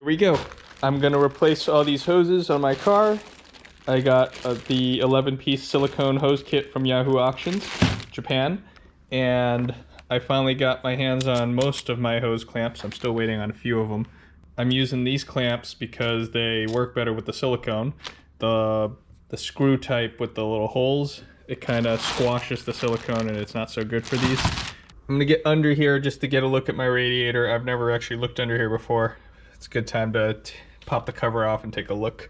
Here we go. I'm gonna replace all these hoses on my car. I got the 11-piece silicone hose kit from Yahoo Auctions Japan, and I finally got my hands on most of my hose clamps. I'm still waiting on a few of them. I'm using these clamps because they work better with the silicone. The screw type with the little holes, it kind of squashes the silicone and it's not so good for these. I'm gonna get under here just to get a look at my radiator. I've never actually looked under here before. It's a good time to pop the cover off and take a look.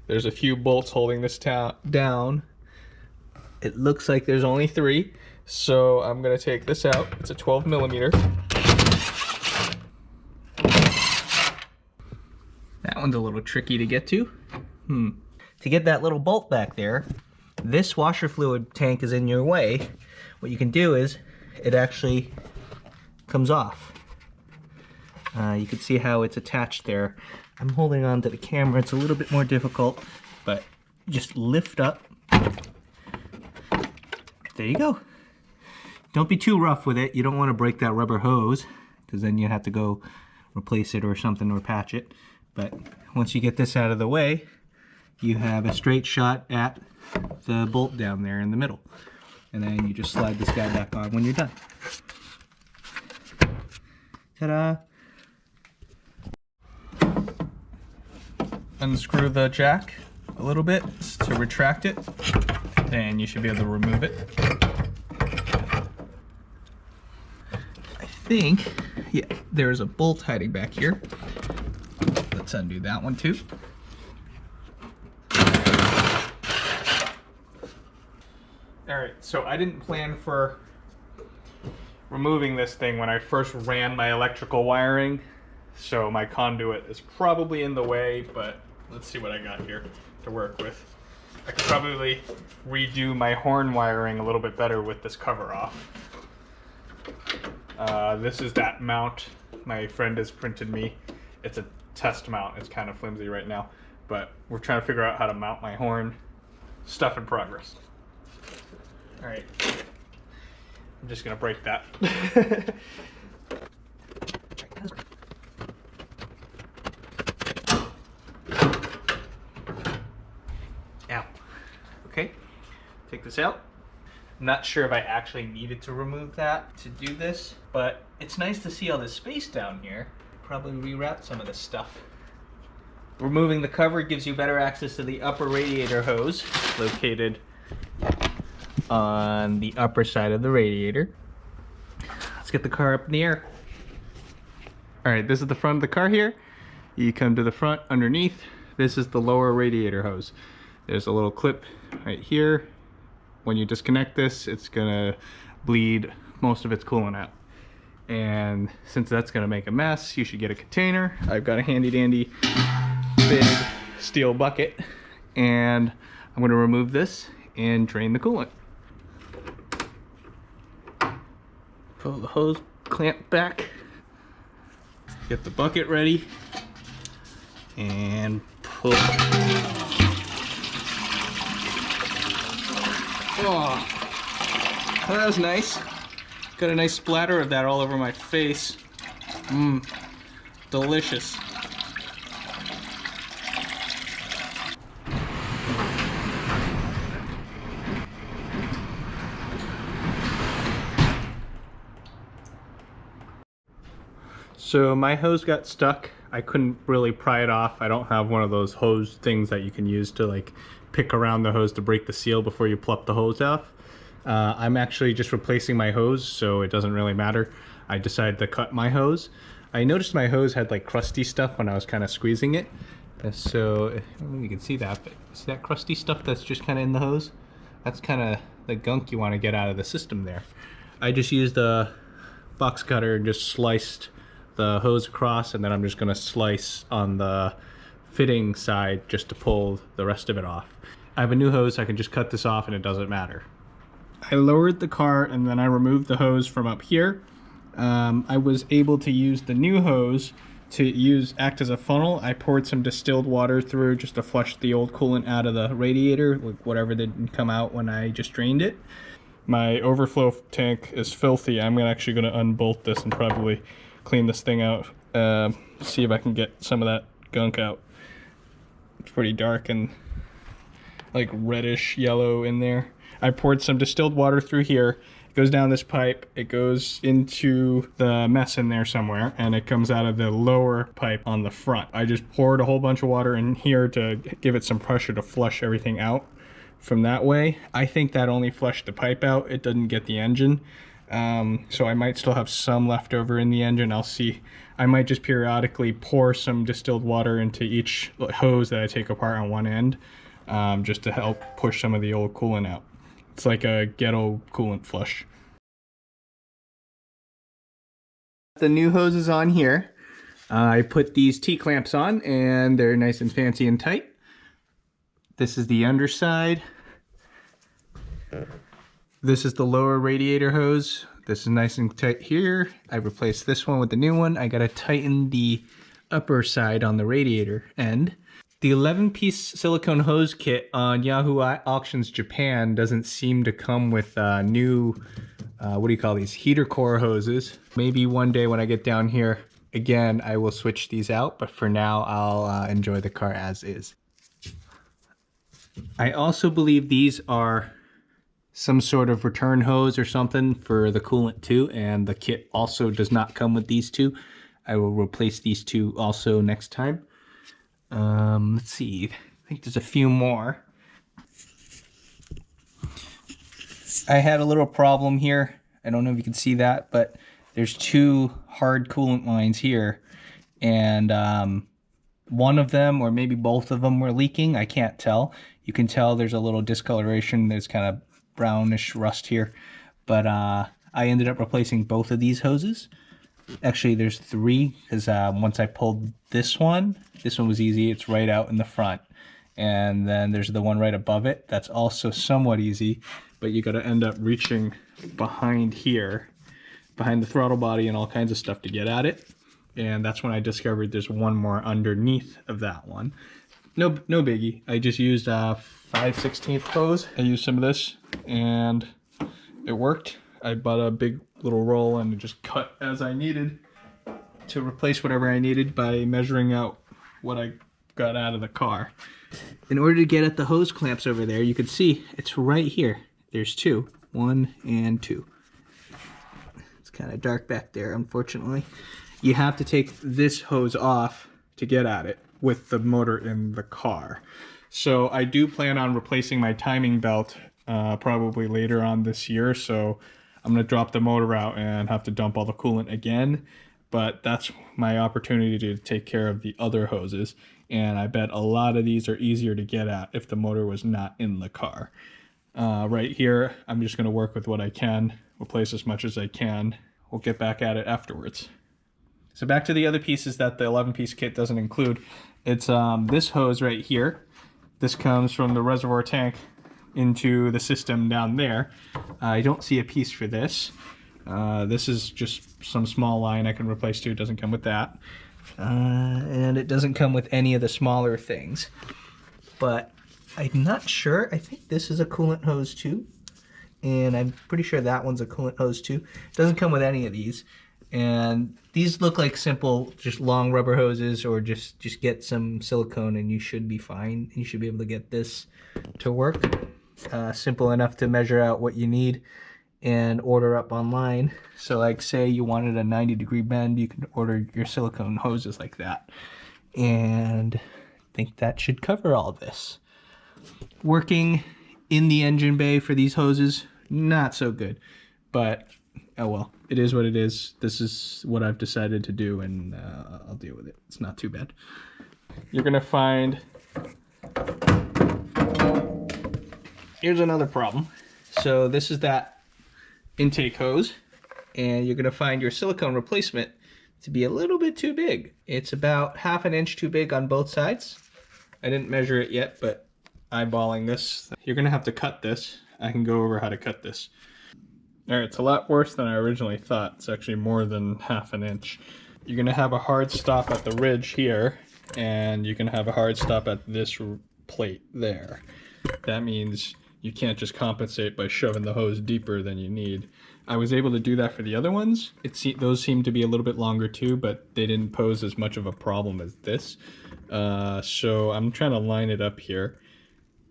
There's a few bolts holding this down. It looks like there's only 3. So I'm gonna take this out. It's a 12mm. That one's a little tricky to get to. To get that little bolt back there, this washer fluid tank is in your way. What you can do is, it actually comes off. You can see how it's attached there. I'm holding on to the camera. It's a little bit more difficult, but just lift up. There you go. Don't be too rough with it. You don't want to break that rubber hose, because then you have to go replace it or something or patch it. But once you get this out of the way, you have a straight shot at the bolt down there in the middle. And then you just slide this guy back on when you're done. Ta-da! Unscrew the jack a little bit to retract it, and you should be able to remove it. I think, yeah, there's a bolt hiding back here. Let's undo that one too. Alright, so I didn't plan for removing this thing when I first ran my electrical wiring, so my conduit is probably in the way, but let's see what I got here to work with. I could probably redo my horn wiring a little bit better with this cover off. This is that mount my friend has printed me. It's a test mount. It's kind of flimsy right now, but we're trying to figure out how to mount my horn. Stuff in progress. All right, I'm just gonna break that. Ow. Okay, take this out. I'm not sure if I actually needed to remove that to do this, but it's nice to see all this space down here. Probably reroute some of this stuff. Removing the cover gives you better access to the upper radiator hose, located on the upper side of the radiator. Let's get the car up in the air. All right, this is the front of the car here. You come to the front underneath. This is the lower radiator hose. There's a little clip right here. When you disconnect this, it's gonna bleed most of its coolant out. And since that's gonna make a mess, you should get a container. I've got a handy dandy big steel bucket, and I'm gonna remove this and drain the coolant. Pull the hose clamp back, get the bucket ready, and pull. Oh, that was nice. Got a nice splatter of that all over my face. Delicious. So my hose got stuck. I couldn't really pry it off. I don't have one of those hose things that you can use to like pick around the hose to break the seal before you plop the hose off. I'm actually just replacing my hose, so it doesn't really matter. I decided to cut my hose. I noticed my hose had like crusty stuff when I was kind of squeezing it. So, I don't know if you can see that, but see that crusty stuff that's just kind of in the hose? That's kind of the gunk you want to get out of the system there. I just used a box cutter and just sliced the hose across, and then I'm just going to slice on the fitting side just to pull the rest of it off. I have a new hose, so I can just cut this off and it doesn't matter. I lowered the car and then I removed the hose from up here. I was able to use the new hose to act as a funnel. I poured some distilled water through just to flush the old coolant out of the radiator, like whatever didn't come out when I just drained it. My overflow tank is filthy. I'm actually going to unbolt this and probably clean this thing out. See if I can get some of that gunk out. It's pretty dark and like reddish yellow in there. I poured some distilled water through here. It goes down this pipe. It goes into the mess in there somewhere, and it comes out of the lower pipe on the front. I just poured a whole bunch of water in here to give it some pressure to flush everything out from that way. I think that only flushed the pipe out. It doesn't get the engine. So I might still have some left over in the engine. I'll see. I might just periodically pour some distilled water into each hose that I take apart on one end, just to help push some of the old coolant out. It's like a ghetto coolant flush. The new hose is on here. I put these T-clamps on and they're nice and fancy and tight. This is the underside. This is the lower radiator hose. This is nice and tight here. I replaced this one with the new one. I gotta tighten the upper side on the radiator end. The 11-piece silicone hose kit on Yahoo Auctions Japan doesn't seem to come with new, what do you call these, heater core hoses. Maybe one day when I get down here again, I will switch these out, but for now I'll enjoy the car as is. I also believe these are some sort of return hose or something for the coolant too, and the kit also does not come with these two. I will replace these two also next time. Let's see, I think there's a few more. I had a little problem here. I don't know if you can see that, but there's two hard coolant lines here, and one of them, or maybe both of them, were leaking. I can't tell. You can tell there's a little discoloration. There's kind of brownish rust here, but I ended up replacing both of these hoses. Actually, there's three, because once I pulled this one was easy. It's right out in the front. And then there's the one right above it. That's also somewhat easy, but you got to end up reaching behind here, behind the throttle body and all kinds of stuff to get at it. And that's when I discovered there's one more underneath of that one. No biggie. I just used a 5/16 hose. I used some of this and it worked. I bought a big little roll and just cut as I needed to replace whatever I needed by measuring out what I got out of the car. In order to get at the hose clamps over there, you can see it's right here. There's two, 1 and 2. It's kind of dark back there, unfortunately. You have to take this hose off to get at it with the motor in the car. So I do plan on replacing my timing belt probably later on this year. So I'm going to drop the motor out and have to dump all the coolant again. But that's my opportunity to take care of the other hoses. And I bet a lot of these are easier to get at if the motor was not in the car. Right here, I'm just going to work with what I can, replace as much as I can. We'll get back at it afterwards. So back to the other pieces that the 11-piece kit doesn't include. It's this hose right here. This comes from the reservoir tank into the system down there. I don't see a piece for this. This is just some small line I can replace too. It doesn't come with that. And it doesn't come with any of the smaller things. But I'm not sure. I think this is a coolant hose too. And I'm pretty sure that one's a coolant hose too. It doesn't come with any of these. And these look like simple, just long rubber hoses, or just get some silicone and you should be fine. You should be able to get this to work. Simple enough to measure out what you need and order up online. So like say you wanted a 90-degree bend, you can order your silicone hoses like that. And I think that should cover all this. Working in the engine bay for these hoses, not so good. But oh well, it is what it is. This is what I've decided to do, and I'll deal with it. It's not too bad. You're gonna find, here's another problem. So this is that intake hose, and you're gonna find your silicone replacement to be a little bit too big. It's about ½ an inch too big on both sides. I didn't measure it yet, but eyeballing this, you're gonna have to cut this. I can go over how to cut this. All right, it's a lot worse than I originally thought. It's actually more than ½ an inch. You're gonna have a hard stop at the ridge here, and you can have a hard stop at this plate there. That means you can't just compensate by shoving the hose deeper than you need. I was able to do that for the other ones. Those seem to be a little bit longer too, but they didn't pose as much of a problem as this. So I'm trying to line it up here,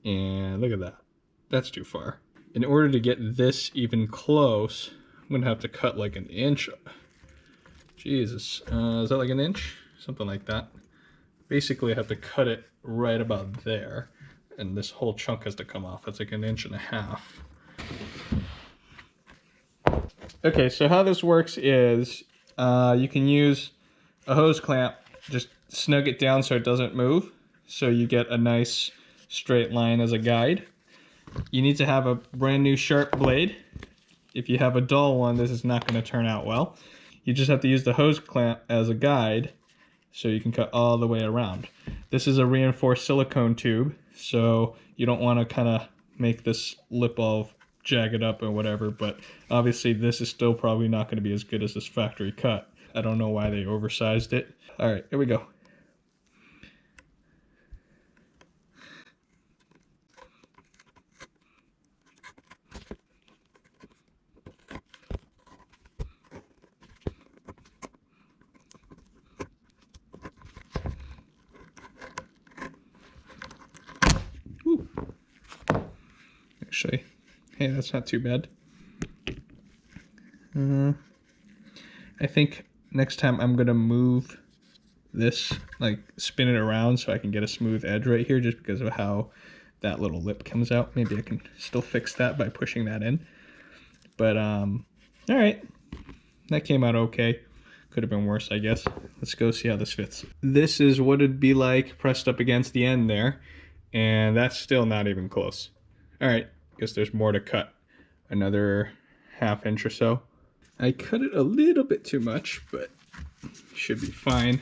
and look at that. That's too far. In order to get this even close, I'm gonna have to cut like 1 inch. Jesus, is that like 1 inch? Something like that. Basically, I have to cut it right about there, and this whole chunk has to come off. That's like 1.5 inches. Okay, so how this works is you can use a hose clamp, just snug it down so it doesn't move, so you get a nice straight line as a guide. You need to have a brand new sharp blade. If you have a dull one, this is not going to turn out well. You just have to use the hose clamp as a guide so you can cut all the way around. This is a reinforced silicone tube, so you don't want to kind of make this lip all jagged up or whatever, but obviously this is still probably not going to be as good as this factory cut. I don't know why they oversized it. All right, here we go. Ooh. Actually, hey, that's not too bad. I think next time I'm gonna move this, like spin it around so I can get a smooth edge right here, just because of how that little lip comes out. Maybe I can still fix that by pushing that in. But all right, that came out okay. Could have been worse, I guess. Let's go see how this fits. This is what it'd be like pressed up against the end there, and that's still not even close. All right, guess there's more to cut. Another 1/2 inch or so. I cut it a little bit too much, but should be fine.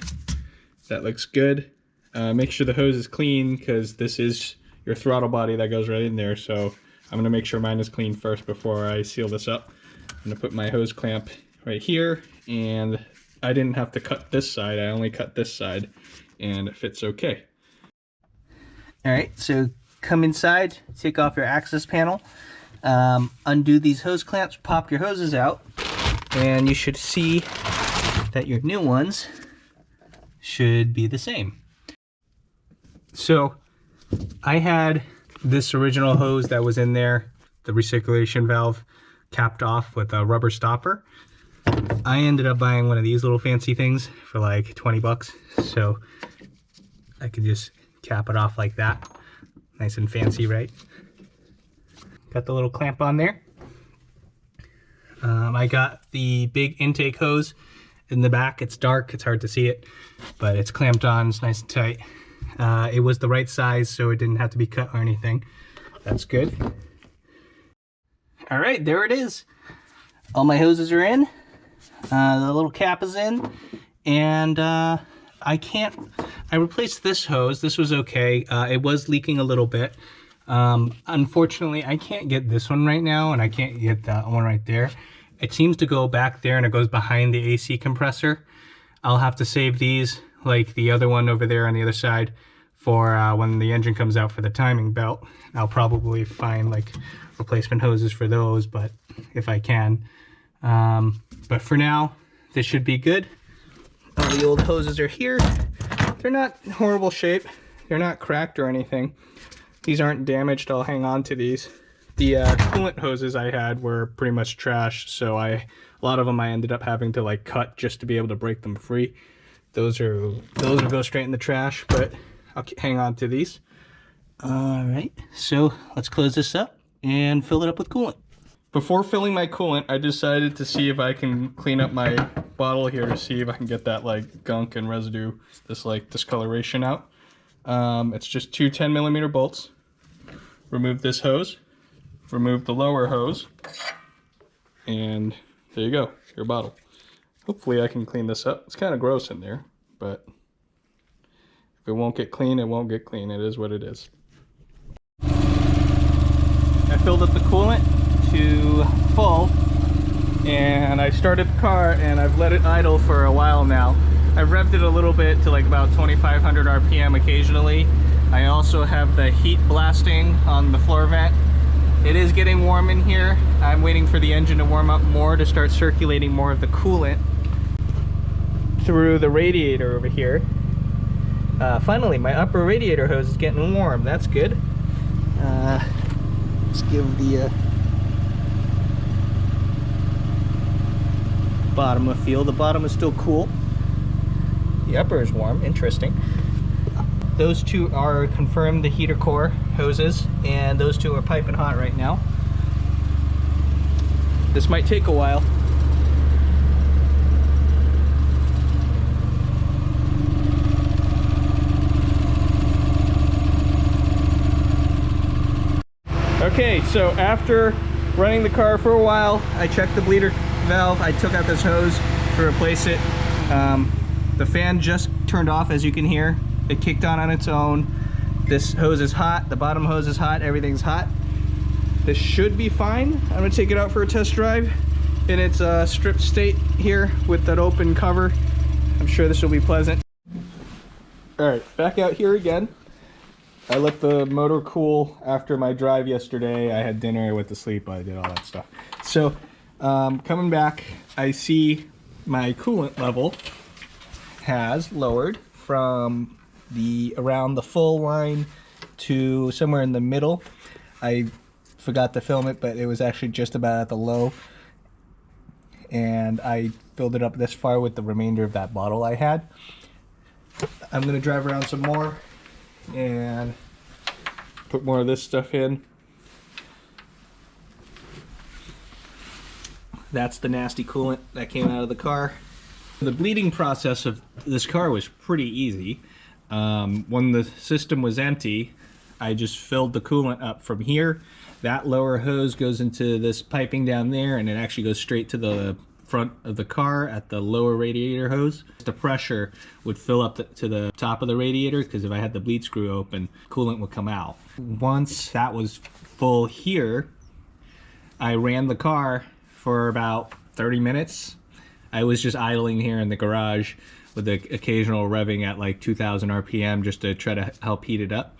That looks good. Make sure the hose is clean, because this is your throttle body that goes right in there. So I'm gonna make sure mine is clean first before I seal this up. I'm gonna put my hose clamp right here, and I didn't have to cut this side. I only cut this side, and it fits okay. All right, so come inside, take off your access panel, undo these hose clamps, pop your hoses out, and you should see that your new ones should be the same. So I had this original hose that was in there, the recirculation valve capped off with a rubber stopper. I ended up buying one of these little fancy things for like 20 bucks. So I could just cap it off like that. Nice and fancy, right? Got the little clamp on there. I got the big intake hose in the back. It's dark, it's hard to see it, but it's clamped on, it's nice and tight. It was the right size, so it didn't have to be cut or anything. That's good. All right, there it is. All my hoses are in. The little cap is in, and I replaced this hose. This was okay. It was leaking a little bit. Unfortunately, I can't get this one right now, and I can't get that one right there. It seems to go back there, and it goes behind the AC compressor. I'll have to save these, like the other one over there on the other side, for when the engine comes out for the timing belt. I'll probably find like replacement hoses for those, but if I can. But for now, this should be good. All the old hoses are here. They're not in horrible shape. They're not cracked or anything. These aren't damaged. I'll hang on to these. The coolant hoses I had were pretty much trash, so a lot of them I ended up having to like cut just to be able to break them free. Those will go straight in the trash, but I'll hang on to these. All right, so let's close this up and fill it up with coolant. Before filling my coolant, I decided to see if I can clean up my bottle here to see if I can get that like gunk and residue, this like discoloration out. It's just two 10mm bolts. Remove this hose, remove the lower hose, and there you go, your bottle. Hopefully I can clean this up. It's kind of gross in there, but if it won't get clean, it won't get clean. It is what it is. I filled up the coolant to full, and I started the car, and I've let it idle for a while now. I've revved it a little bit to like about 2,500 RPM occasionally. I also have the heat blasting on the floor vent, It is getting warm in here. I'm waiting for the engine to warm up more to start circulating more of the coolant through the radiator over here. Finally, my upper radiator hose is getting warm. That's good. Let's give the bottom a feel. The bottom is still cool. The upper is warm. Interesting. Those two are confirmed the heater core hoses, and those two are piping hot right now. This might take a while. Okay, so after running the car for a while, I checked the bleeder valve. I took out this hose to replace it. The fan just turned off, as you can hear. It kicked on its own. This hose is hot. The bottom hose is hot. Everything's hot. This should be fine. I'm gonna take it out for a test drive in its stripped state here with that open cover. I'm sure this will be pleasant. All right, back out here again. I let the motor cool after my drive yesterday. I had dinner, I went to sleep, I did all that stuff. So coming back, I see my coolant level has lowered from around the full line to somewhere in the middle. I forgot to film it, but it was actually just about at the low, and I filled it up this far with the remainder of that bottle I had. I'm gonna drive around some more and put more of this stuff in. That's the nasty coolant that came out of the car. The bleeding process of this car was pretty easy. When the system was empty, I just filled the coolant up from here. That lower hose goes into this piping down there, and it actually goes straight to the front of the car at the lower radiator hose. The pressure would fill up to the top of the radiator, because if I had the bleed screw open, coolant would come out. Once that was full here, I ran the car for about 30 minutes. I was just idling here in the garage with the occasional revving at like 2,000 RPM just to try to help heat it up.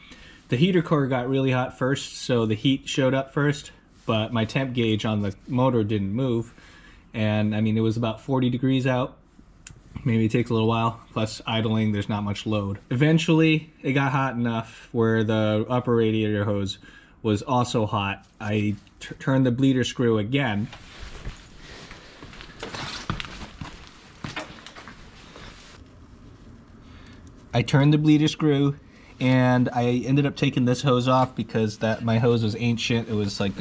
The heater core got really hot first, so the heat showed up first, but my temp gauge on the motor didn't move. And I mean, it was about 40 degrees out. Maybe it takes a little while, plus idling, there's not much load. Eventually, it got hot enough where the upper radiator hose was also hot. I turned the bleeder screw again. I turned the bleeder screw, and I ended up taking this hose off because my hose was ancient. It was like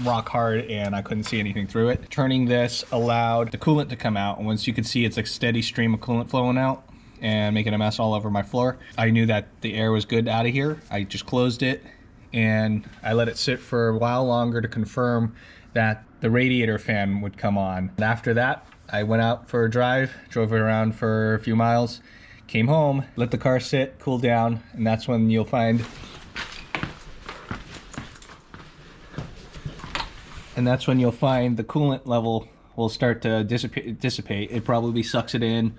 rock hard and I couldn't see anything through it. Turning this allowed the coolant to come out, and once you could see it's a steady stream of coolant flowing out and making a mess all over my floor, I knew that the air was good out of here. I just closed it and I let it sit for a while longer to confirm that the radiator fan would come on. And after that, I went out for a drive, drove it around for a few miles, came home, let the car sit, cool down, and that's when you'll find the coolant level will start to dissipate. It probably sucks it in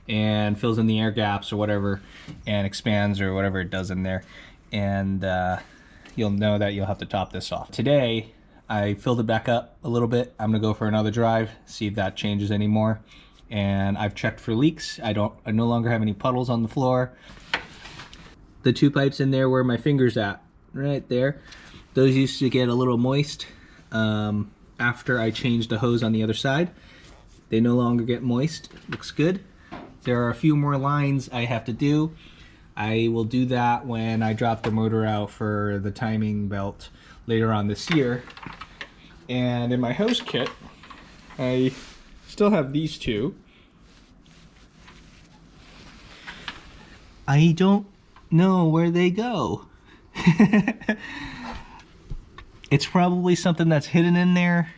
and fills in the air gaps or whatever and expands or whatever it does in there, and you'll know that you'll have to top this off. Today I filled it back up a little bit. I'm gonna go for another drive, see if that changes anymore. And I've checked for leaks. I no longer have any puddles on the floor. The two pipes in there where my finger's at, right there, those used to get a little moist after I changed the hose on the other side. They no longer get moist. Looks good. There are a few more lines I have to do. I will do that when I drop the motor out for the timing belt later on this year. And in my hose kit, I still have these two. I don't know where they go. It's probably something that's hidden in there.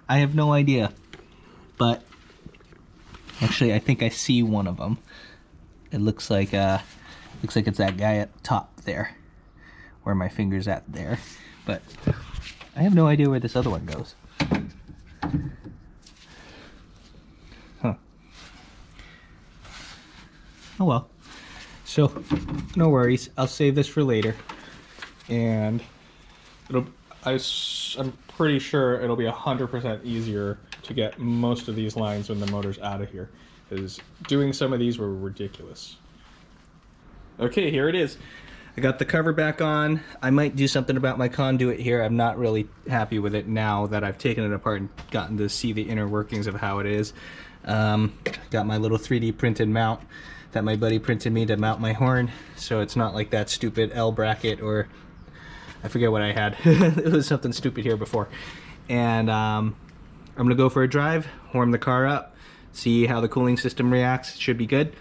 I have no idea. But actually, I think I see one of them. It looks like it's that guy at the top there, where my finger's at there. But I have no idea where this other one goes. Huh. Oh well. So, no worries. I'll save this for later. And I'm pretty sure it'll be 100% easier to get most of these lines when the motor's out of here, because doing some of these were ridiculous. Okay, here it is. I got the cover back on. I might do something about my conduit here. I'm not really happy with it now that I've taken it apart and gotten to see the inner workings of how it is. Got my little 3D printed mount that my buddy printed me to mount my horn, so it's not like that stupid L bracket, or I forget what I had. It was something stupid here before. And I'm gonna go for a drive, warm the car up, see how the cooling system reacts. It should be good.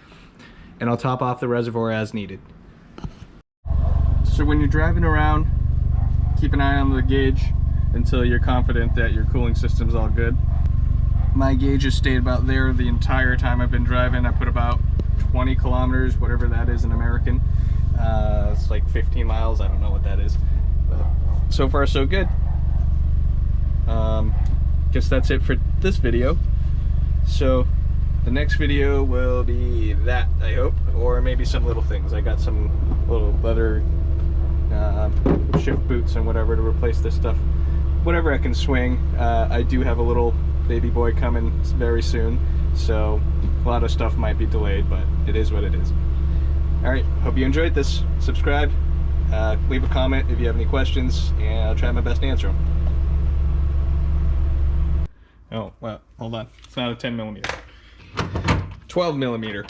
And I'll top off the reservoir as needed. So when you're driving around, keep an eye on the gauge until you're confident that your cooling system's all good. My gauge has stayed about there the entire time I've been driving. I put about 20 kilometers, whatever that is in American. It's like 15 miles, I don't know what that is. But so far so good. Guess that's it for this video. So the next video will be that, I hope, or maybe some little things. I got some little leather shift boots and whatever to replace this stuff. Whatever I can swing. I do have a little baby boy coming very soon, so a lot of stuff might be delayed, but it is what it is. Alright, hope you enjoyed this. Subscribe, leave a comment if you have any questions, and I'll try my best to answer them. Oh, well, hold on. It's not a 10 millimeter. 12 millimeter.